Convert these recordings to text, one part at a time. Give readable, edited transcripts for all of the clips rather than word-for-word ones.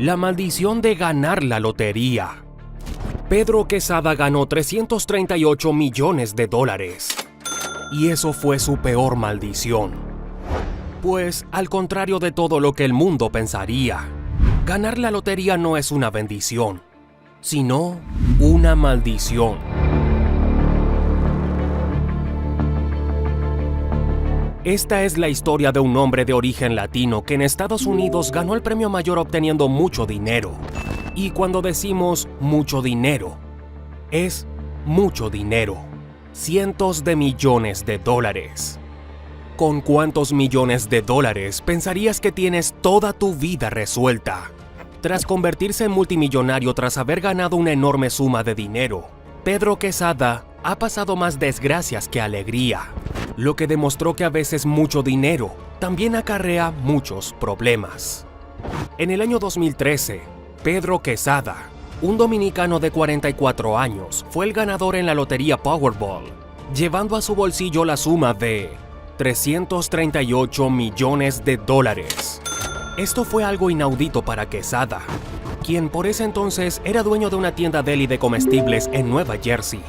La maldición de ganar la lotería. Pedro Quesada ganó $338 millones. Y eso fue su peor maldición. Pues, al contrario de todo lo que el mundo pensaría, ganar la lotería no es una bendición, sino una maldición. Esta es la historia de un hombre de origen latino que en Estados Unidos ganó el premio mayor obteniendo mucho dinero. Y cuando decimos mucho dinero, es mucho dinero. Cientos de millones de dólares. ¿Con cuántos millones de dólares pensarías que tienes toda tu vida resuelta? Tras convertirse en multimillonario tras haber ganado una enorme suma de dinero, Pedro Quesada ha pasado más desgracias que alegría, lo que demostró que a veces mucho dinero también acarrea muchos problemas. En el año 2013, Pedro Quesada, un dominicano de 44 años, fue el ganador en la lotería Powerball, llevando a su bolsillo la suma de $338 millones. Esto fue algo inaudito para Quesada, quien por ese entonces era dueño de una tienda deli de comestibles en Nueva Jersey.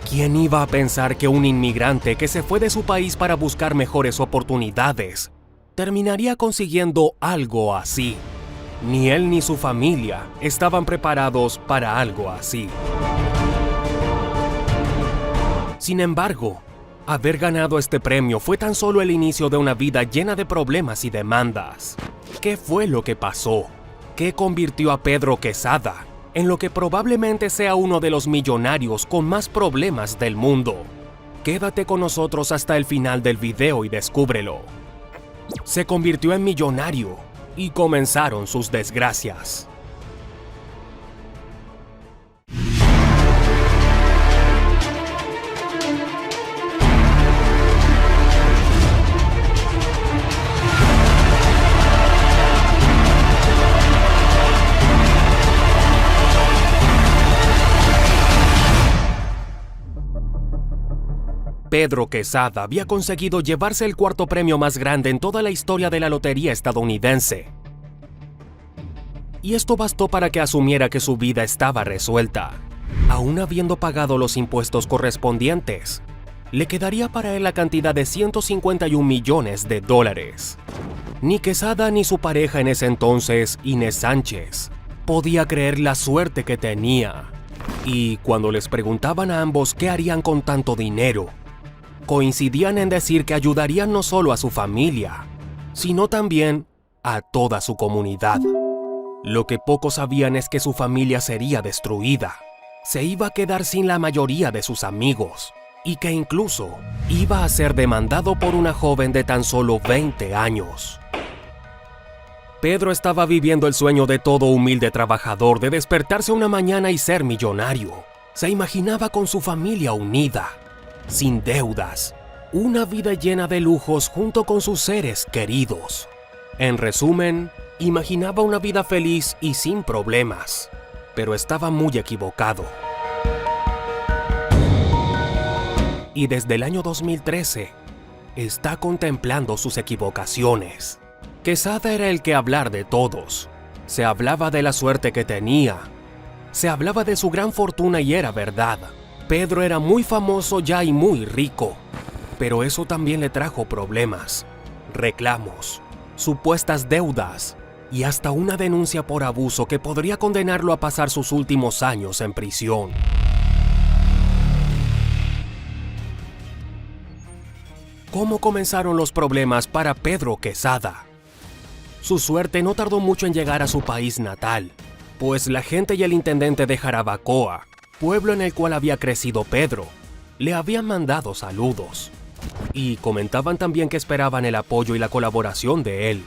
¿Quién iba a pensar que un inmigrante que se fue de su país para buscar mejores oportunidades terminaría consiguiendo algo así? Ni él ni su familia estaban preparados para algo así. Sin embargo, haber ganado este premio fue tan solo el inicio de una vida llena de problemas y demandas. ¿Qué fue lo que pasó? ¿Qué convirtió a Pedro Quesada en lo que probablemente sea uno de los millonarios con más problemas del mundo? Quédate con nosotros hasta el final del video y descúbrelo. Se convirtió en millonario y comenzaron sus desgracias. Pedro Quesada había conseguido llevarse el cuarto premio más grande en toda la historia de la lotería estadounidense. Y esto bastó para que asumiera que su vida estaba resuelta. Aún habiendo pagado los impuestos correspondientes, le quedaría para él la cantidad de $151 millones. Ni Quesada ni su pareja en ese entonces, Inés Sánchez, podía creer la suerte que tenía. Y cuando les preguntaban a ambos qué harían con tanto dinero, coincidían en decir que ayudarían no solo a su familia, sino también a toda su comunidad. Lo que pocos sabían es que su familia sería destruida, se iba a quedar sin la mayoría de sus amigos, y que incluso iba a ser demandado por una joven de tan solo 20 años. Pedro estaba viviendo el sueño de todo humilde trabajador de despertarse una mañana y ser millonario. Se imaginaba con su familia unida, sin deudas, una vida llena de lujos junto con sus seres queridos. En resumen, imaginaba una vida feliz y sin problemas, pero estaba muy equivocado. Y desde el año 2013, está contemplando sus equivocaciones. Quesada era el que hablar de todos. Se hablaba de la suerte que tenía. Se hablaba de su gran fortuna y era verdad. Pedro era muy famoso ya y muy rico, pero eso también le trajo problemas, reclamos, supuestas deudas y hasta una denuncia por abuso que podría condenarlo a pasar sus últimos años en prisión. ¿Cómo comenzaron los problemas para Pedro Quesada? Su suerte no tardó mucho en llegar a su país natal, pues la gente y el intendente de Jarabacoa, pueblo en el cual había crecido Pedro, le habían mandado saludos. Y comentaban también que esperaban el apoyo y la colaboración de él.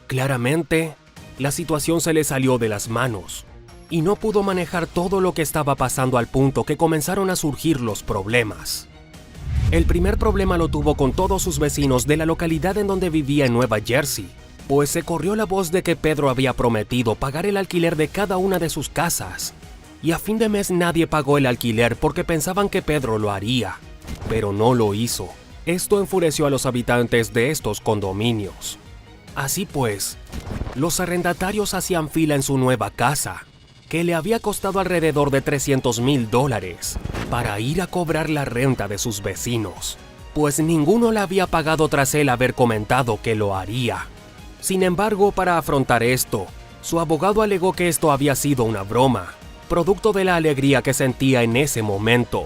Claramente, la situación se le salió de las manos y no pudo manejar todo lo que estaba pasando al punto que comenzaron a surgir los problemas. El primer problema lo tuvo con todos sus vecinos de la localidad en donde vivía en Nueva Jersey, pues se corrió la voz de que Pedro había prometido pagar el alquiler de cada una de sus casas. Y a fin de mes nadie pagó el alquiler porque pensaban que Pedro lo haría, pero no lo hizo. Esto enfureció a los habitantes de estos condominios. Así pues, los arrendatarios hacían fila en su nueva casa, que le había costado alrededor de $300,000, para ir a cobrar la renta de sus vecinos, pues ninguno la había pagado tras él haber comentado que lo haría. Sin embargo, para afrontar esto, su abogado alegó que esto había sido una broma, producto de la alegría que sentía en ese momento.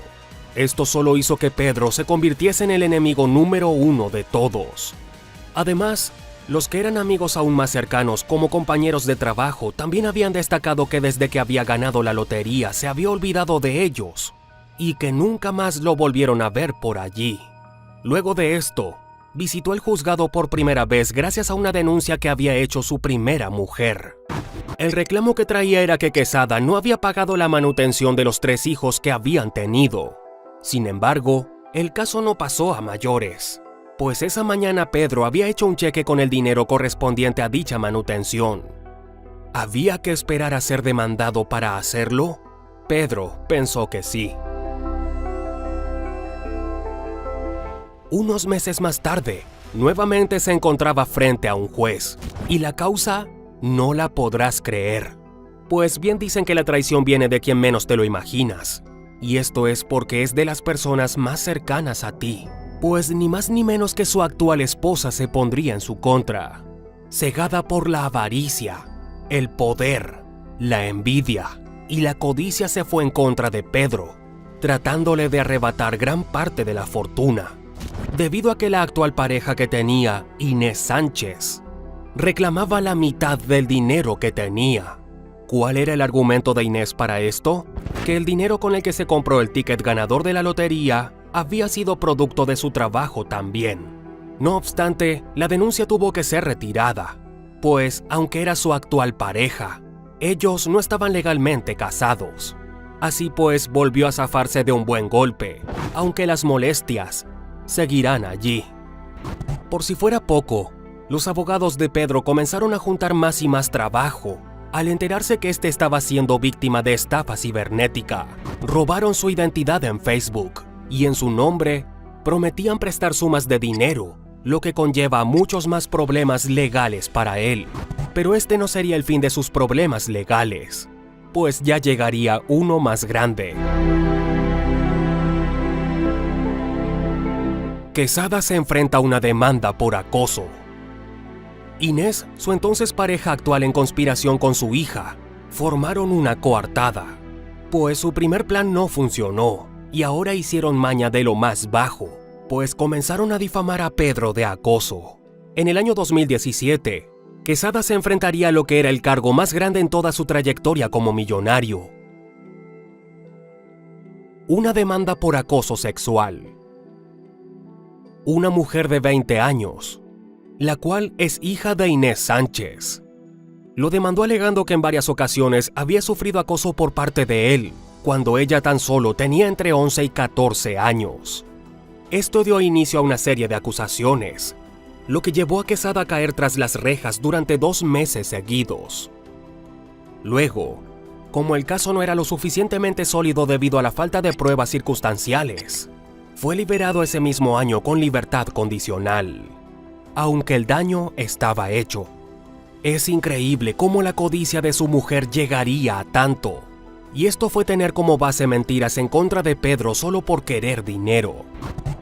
Esto solo hizo que Pedro se convirtiese en el enemigo número uno de todos. Además, los que eran amigos aún más cercanos como compañeros de trabajo también habían destacado que desde que había ganado la lotería se había olvidado de ellos y que nunca más lo volvieron a ver por allí. Luego de esto, visitó el juzgado por primera vez gracias a una denuncia que había hecho su primera mujer. El reclamo que traía era que Quesada no había pagado la manutención de los 3 hijos que habían tenido. Sin embargo, el caso no pasó a mayores, pues esa mañana Pedro había hecho un cheque con el dinero correspondiente a dicha manutención. ¿Había que esperar a ser demandado para hacerlo? Pedro pensó que sí. Unos meses más tarde, nuevamente se encontraba frente a un juez, y la causa no la podrás creer. Pues bien dicen que la traición viene de quien menos te lo imaginas, y esto es porque es de las personas más cercanas a ti, pues ni más ni menos que su actual esposa se pondría en su contra, cegada por la avaricia, el poder, la envidia y la codicia se fue en contra de Pedro, tratándole de arrebatar gran parte de la fortuna, debido a que la actual pareja que tenía, Inés Sánchez, reclamaba la mitad del dinero que tenía. ¿Cuál era el argumento de Inés para esto? Que el dinero con el que se compró el ticket ganador de la lotería había sido producto de su trabajo también. No obstante, la denuncia tuvo que ser retirada, pues aunque era su actual pareja, ellos no estaban legalmente casados. Así pues, volvió a zafarse de un buen golpe, aunque las molestias seguirán allí. Por si fuera poco, los abogados de Pedro comenzaron a juntar más y más trabajo. Al enterarse que este estaba siendo víctima de estafa cibernética, robaron su identidad en Facebook y en su nombre prometían prestar sumas de dinero, lo que conlleva muchos más problemas legales para él. Pero este no sería el fin de sus problemas legales, pues ya llegaría uno más grande. Quesada se enfrenta a una demanda por acoso. Inés, su entonces pareja actual en conspiración con su hija, formaron una coartada, pues su primer plan no funcionó y ahora hicieron maña de lo más bajo, pues comenzaron a difamar a Pedro de acoso. En el año 2017, Quesada se enfrentaría a lo que era el cargo más grande en toda su trayectoria como millonario: una demanda por acoso sexual. Una mujer de 20 años, la cual es hija de Inés Sánchez, lo demandó alegando que en varias ocasiones había sufrido acoso por parte de él, cuando ella tan solo tenía entre 11 y 14 años. Esto dio inicio a una serie de acusaciones, lo que llevó a Quesada a caer tras las rejas durante 2 meses seguidos. Luego, como el caso no era lo suficientemente sólido debido a la falta de pruebas circunstanciales, fue liberado ese mismo año con libertad condicional, aunque el daño estaba hecho. Es increíble cómo la codicia de su mujer llegaría a tanto, y esto fue tener como base mentiras en contra de Pedro solo por querer dinero.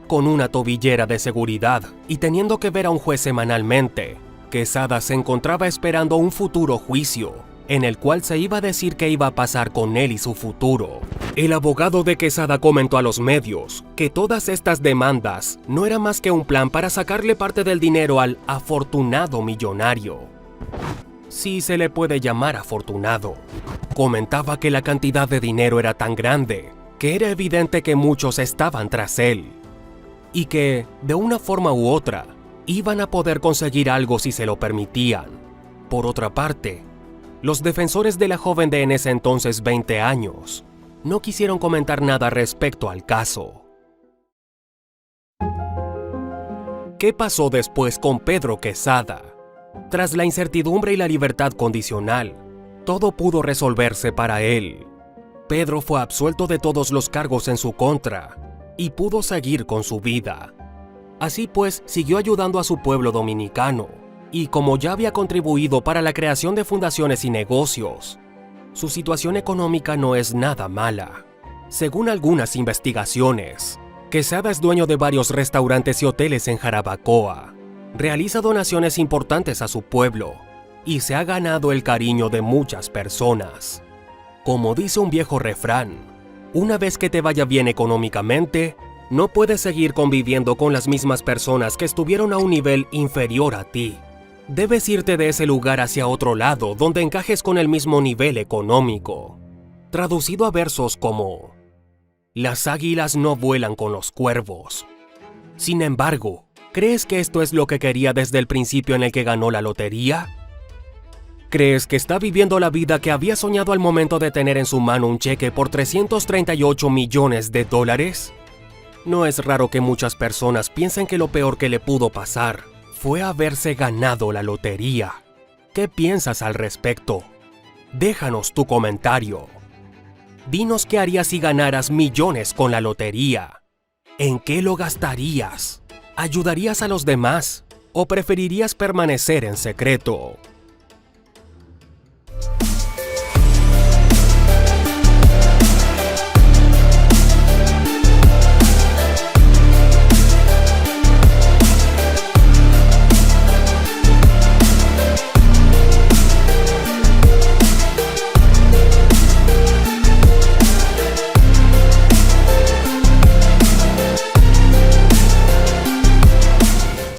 Con una tobillera de seguridad y teniendo que ver a un juez semanalmente, Quesada se encontraba esperando un futuro juicio, en el cual se iba a decir qué iba a pasar con él y su futuro. El abogado de Quesada comentó a los medios que todas estas demandas no eran más que un plan para sacarle parte del dinero al afortunado millonario, si se le puede llamar afortunado. Comentaba que la cantidad de dinero era tan grande que era evidente que muchos estaban tras él y que, de una forma u otra, iban a poder conseguir algo si se lo permitían. Por otra parte, los defensores de la joven de en ese entonces 20 años no quisieron comentar nada respecto al caso. ¿Qué pasó después con Pedro Quesada? Tras la incertidumbre y la libertad condicional, todo pudo resolverse para él. Pedro fue absuelto de todos los cargos en su contra y pudo seguir con su vida. Así pues, siguió ayudando a su pueblo dominicano, y como ya había contribuido para la creación de fundaciones y negocios, su situación económica no es nada mala. Según algunas investigaciones, Quesada es dueño de varios restaurantes y hoteles en Jarabacoa, realiza donaciones importantes a su pueblo y se ha ganado el cariño de muchas personas. Como dice un viejo refrán, una vez que te vaya bien económicamente, no puedes seguir conviviendo con las mismas personas que estuvieron a un nivel inferior a ti. Debes irte de ese lugar hacia otro lado donde encajes con el mismo nivel económico. Traducido a versos como: las águilas no vuelan con los cuervos. Sin embargo, ¿crees que esto es lo que quería desde el principio en el que ganó la lotería? ¿Crees que está viviendo la vida que había soñado al momento de tener en su mano un cheque por $338 millones? No es raro que muchas personas piensen que lo peor que le pudo pasar fue haberse ganado la lotería. ¿Qué piensas al respecto? Déjanos tu comentario. Dinos qué harías si ganaras millones con la lotería. ¿En qué lo gastarías? ¿Ayudarías a los demás? ¿O preferirías permanecer en secreto?